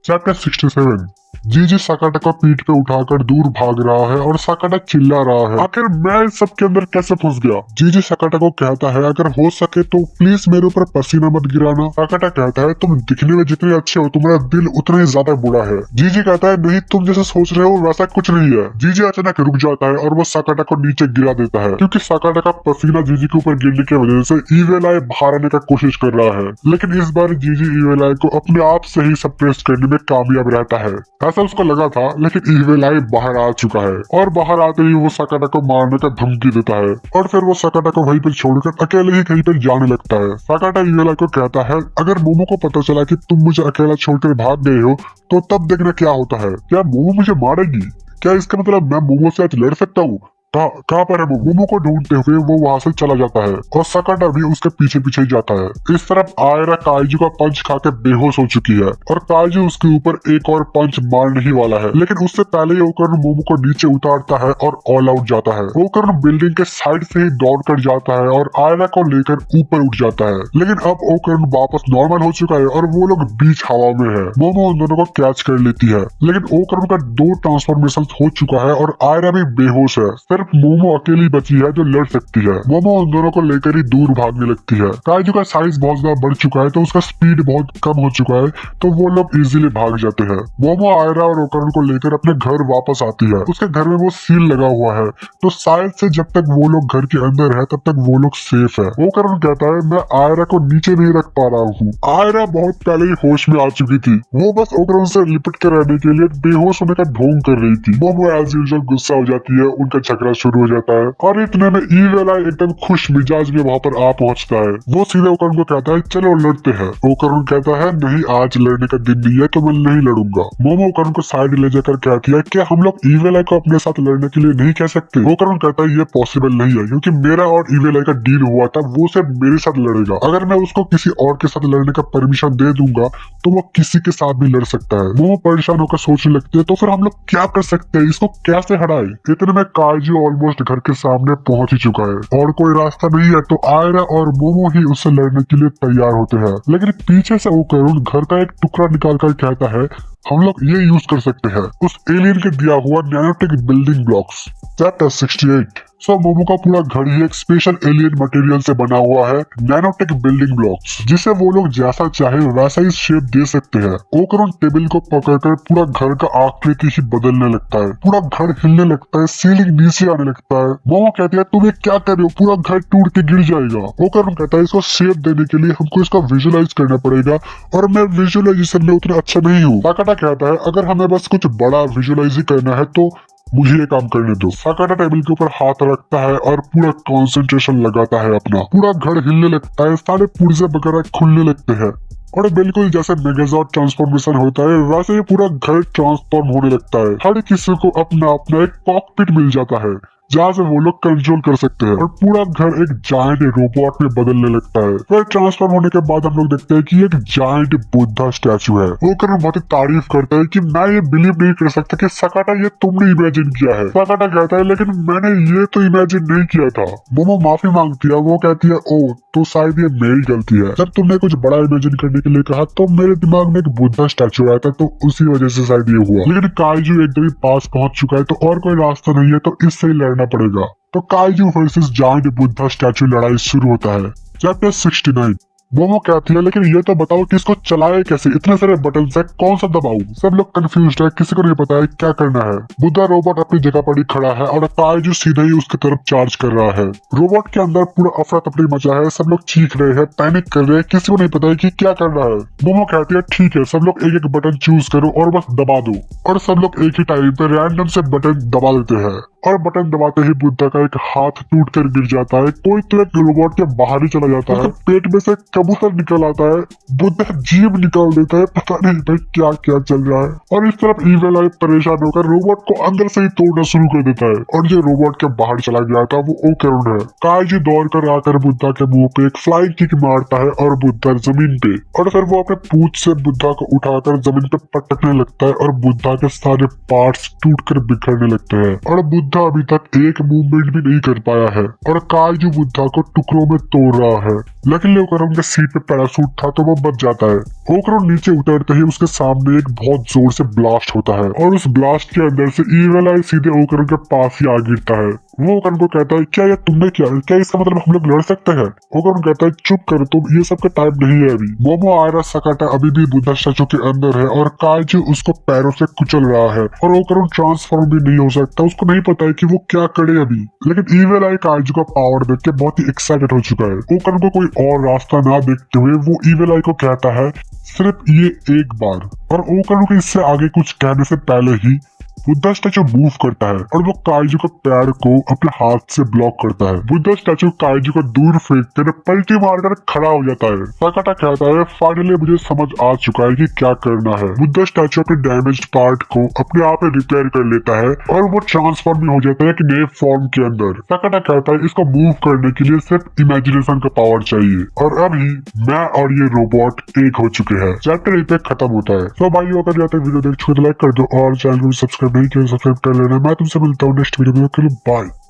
Chapter 67। जीजी साकाटा को पीठ पे उठाकर दूर भाग रहा है और साकाटा चिल्ला रहा है, आखिर मैं इस सब के अंदर कैसे फंस गया। जीजी साकाटा को कहता है, अगर हो सके तो प्लीज मेरे ऊपर पसीना मत गिराना। साकाटा कहता है, तुम दिखने में जितने अच्छे हो तुम्हारा दिल उतना ही ज्यादा बुरा है। जीजी कहता है, नहीं तुम जैसे सोच रहे हो वैसा कुछ नहीं है। जीजी अचानक रुक जाता है और वो साकाटा को नीचे गिरा देता है, क्योंकि साकाटा का पसीना जीजी के ऊपर गिरने की वजह से इविल आई बाहर आने का कोशिश कर रहा है। लेकिन इस बार जीजी इविल आई को अपने आप से ही सप्रेस करने में कामयाब रहता है। ऐसा उसको लगा था, लेकिन इविल आई बाहर आ चुका है और बाहर आते ही वो साकाटा को मारने का धमकी देता है और फिर वो साकाटा को वहीं पर छोड़कर अकेले ही कहीं पर जाने लगता है। साकाटा इविल आई को कहता है, अगर मोमो को पता चला कि तुम मुझे अकेला छोड़कर भाग गए हो तो तब देखना क्या होता है। क्या मोमो मुझे मारेगी? क्या इसका मतलब मैं मोमो से आज लड़ सकता हूँ? कहाँ पर है वो? मोमो को ढूंढते हुए वो वहाँ से चला जाता है और साकाटा भी उसके पीछे पीछे ही जाता है। इस तरफ आयरा काइजू का पंच खाकर बेहोश हो चुकी है और काइजू उसके ऊपर एक और पंच मारने ही वाला है, लेकिन उससे पहले ही ओकर्न मोमो को नीचे उतारता है और ऑल आउट जाता है। ओकर्न बिल्डिंग के साइड से ही दौड़ कर जाता है और आयरा को लेकर ऊपर उठ जाता है, लेकिन अब ओकर्न वापस नॉर्मल हो चुका है और वो लोग बीच हवा में है। मोमो उन दोनों को कैच कर लेती है, लेकिन ओकर्न का 2 ट्रांसफॉर्मेशन हो चुका है और आयरा भी बेहोश है। सिर्फ मोमो अकेली बची है जो लड़ सकती है। मोमो उन दोनों को लेकर ही दूर भागने लगती है। काइजू का साइज बहुत ज्यादा बढ़ चुका है तो उसका स्पीड बहुत कम हो चुका है, तो वो लोग इजीली भाग जाते हैं। मोमो आयरा और ओकर्न को लेकर अपने घर वापस आती है। उसके घर में वो सील लगा हुआ है, तो शायद से जब तक वो लोग घर के अंदर है तब तक वो लोग सेफ है। ओकर्न कहता है, मैं आयरा को नीचे नहीं रख पा रहा हूँ। आयरा बहुत पहले ही होश में आ चुकी थी। वो बस ओकर्न से लिपट कर रहने के लिए बेहोश होने का ढोंग कर रही थी। मोमो एज यूजुअल गुस्सा हो जाती है, उनका झगड़ा शुरू हो जाता है और इतने में इविल आई एकदम खुश मिजाज में वहाँ पर आ पहुँचता है। वो सीधे ओकर्न को कहता है, चलो लड़ते हैं। ओकर्न कहता है, नहीं आज लड़ने का दिन नहीं है तो मैं नहीं लड़ूंगा। मोमो ओकर्न को साइड ले जाकर कहती है, क्या हम लोग इविल आई को अपने साथ लड़ने के लिए नहीं कह सकते? ओकर्न कहता है, ये पॉसिबल नहीं है, क्योंकि मेरा और इविल आई का डील हुआ था, वो सिर्फ मेरे साथ लड़ेगा। अगर मैं उसको किसी और के साथ लड़ने का परमिशन दे दूंगा तो वो किसी के साथ भी लड़ सकता है। मोमो परेशान होकर सोचने लगती है, तो फिर हम लोग क्या कर सकते हैं, इसको कैसे हटाए? इतने में काइजू ऑलमोस्ट घर के सामने पहुंच ही चुका है और कोई रास्ता नहीं है, तो आयरा और मोमो ही उससे लड़ने के लिए तैयार होते हैं। लेकिन पीछे से ओकर्न घर का एक टुकड़ा निकाल कर कहता है, हम लोग ये यूज कर सकते हैं, उस एलियन के दिया हुआ nanotech building blocks. Chapter 68। Momo का पूरा घर ही एक स्पेशल एलियन मटेरियल से बना हुआ है, नैनोटेक बिल्डिंग ब्लॉक्स, जिसे वो लोग जैसा चाहे वैसा ही शेप दे सकते हैं। ओकर्न टेबल को पकड़कर पूरा घर का आकृति ही बदलने लगता है, पूरा घर हिलने लगता है, सीलिंग नीचे आने लगता है। मोमो कहती है, तुम ये क्या कर रहे हो, पूरा घर टूट के गिर जाएगा। ओकर्न कहता है, इसको शेप देने के लिए हमको इसका विजुअलाइज करना पड़ेगा और मैं विजुअलाइजेशन में उतना अच्छा नहीं हूँ। साकाटा कहता है, अगर हमें बस कुछ बड़ा विजुअलाइज ही करना है तो मुझे ये काम करने दो। साकाटा टेबल के ऊपर हाथ रखता है और पूरा कंसंट्रेशन लगाता है अपना। पूरा घर हिलने लगता है, सारे पुर्जे वगैरह खुलने लगते हैं और बिल्कुल जैसे मेगाजॉर्ड ट्रांसफॉर्मेशन होता है वैसे ही पूरा घर ट्रांसफॉर्म होने लगता है। हर किसी को अपना अपना एक कॉकपिट मिल जाता है जहाँ से वो लोग कंट्रोल कर सकते हैं और पूरा घर एक जायंट रोबोट में बदलने लगता है। फिर ट्रांसफॉर्म होने के बाद हम लोग देखते हैं कि एक जायंट बुद्धा स्टैचू है। ओकर्न बहुत ही तारीफ करता है कि मैं ये बिलीव नहीं कर सकता कि साकाटा ये तुमने इमेजिन किया है। साकाटा कहता है, लेकिन मैंने ये तो इमेजिन नहीं किया था। मोमो माफी मांगती है, वो कहती है, ओ तो शायद ये मेरी गलती है। जब तुमने कुछ बड़ा इमेजिन करने के लिए कहा तो मेरे दिमाग में एक बुद्धा स्टैचू आया था, तो उसी वजह से शायद ये हुआ। लेकिन काइजू एकदम पास पहुंच चुका है तो और कोई रास्ता नहीं है, तो इससे ही लड़ना पड़ेगा। तो kaiju versus giant Buddha statue लड़ाई शुरू होता है। चैप्टर 69। मोमो कहती है, लेकिन ये तो बताओ कि इसको चलाए कैसे, इतने सारे बटन है, कौन सा दबाऊं? सब लोग कंफ्यूज्ड है, किसी को नहीं पता है क्या करना है। बुद्धा रोबोट अपनी जगह पर ही खड़ा है और काइजू सीधे ही उसकी तरफ चार्ज कर रहा है। रोबोट के अंदर पूरा अफरा तफरी मचा है, सब लोग चीख रहे हैं, पैनिक कर रहे हैं, किसी को नहीं पता है कि क्या करना है। मोमो कहती है, ठीक है, सब लोग एक एक बटन चूज करो और बस दबा दो। और सब लोग एक ही टाइम पे रैंडम से बटन दबा देते हैं और बटन दबाते ही बुद्धा का एक हाथ टूट कर गिर जाता है। कोई तो एक रोबोट के बाहर ही चला जाता है, पेट में से कबूतर निकल आता है, बुद्धा जीभ निकाल देता है, पता नहीं भाई क्या क्या चल रहा है। और इस तरफ इविल आई परेशान होकर रोबोट को अंदर से ही तोड़ना शुरू कर देता है और जो रोबोट के बाहर चला गया था वो ओकर्न है। काइजू दौड़ कर आकर बुद्धा के मुंह पे एक फ्लाइंग किक मारता है और बुद्धा जमीन पे, और फिर वो अपने पूंछ से बुद्धा को उठाकर जमीन पे पटकने लगता है और बुद्धा के सारे पार्ट्स टूट कर बिखरने लगते हैं और बुद्धा बुद्धा अभी तक एक मूवमेंट भी नहीं कर पाया है और काइजू बुद्धा को टुकड़ों में तोड़ रहा है। लेकिन ओकरोन के सीट पे पैराशूट था तो वो बच जाता है। ओकरोन नीचे उतरते ही उसके सामने एक बहुत जोर से ब्लास्ट होता है और उस ब्लास्ट के अंदर से ईविल आई सीधे ओकरोन के पास ही आ गिरता है। वो ओकरोन को कहता है, क्या ये तुमने किया? क्या इसका मतलब हम लोग लड़ सकते हैं? ओकरोन कहता है, चुप करो तुम, ये सब का टाइम नहीं है अभी। मोमोआयरा सकाटा अभी भी बुद्धा स्टैचू के अंदर है और काइजू उसको पैरों से कुचल रहा है और ओकरोन ट्रांसफॉर्म भी नहीं हो सकता। उसको नहीं पता है कि वो क्या करे अभी। लेकिन ईविल आई काइजू का पावर देख के बहुत ही एक्साइटेड हो चुका है। ओकरोन को कोई और रास्ता ना देखते हुए वो ईविल आई को कहता है, सिर्फ ये एक बार। और ओकरोन को इससे आगे कुछ कहने से पहले ही बुद्धा स्टैचू मूव करता है और वो काइजू के पैर को अपने हाथ से ब्लॉक करता है। बुद्धा स्टैचू काइजू को दूर फेंकते हुए पलटी मारकर खड़ा हो जाता है। सकाटा कहता है, फाइनली मुझे समझ आ चुका है कि क्या करना है। बुद्धा स्टैचू अपने डैमेज्ड पार्ट को अपने आप ही रिपेयर कर लेता है और वो ट्रांसफॉर्म भी हो जाता है एक नए फॉर्म के अंदर। सकाटा कहता है, इसको मूव करने के लिए सिर्फ इमेजिनेशन का पावर चाहिए और अभी मैं और ये रोबोट एक हो चुके हैं। चैप्टर 1 खत्म होता है। तो भाई अगर यहाँ तक वीडियो देख चुके तो लाइक कर दो और चैनल को सब्सक्राइब नहीं किया सब्सक्राइब कर लेना। मैं तुमसे मिलता हूँ नेक्स्ट वीडियो में। बाय।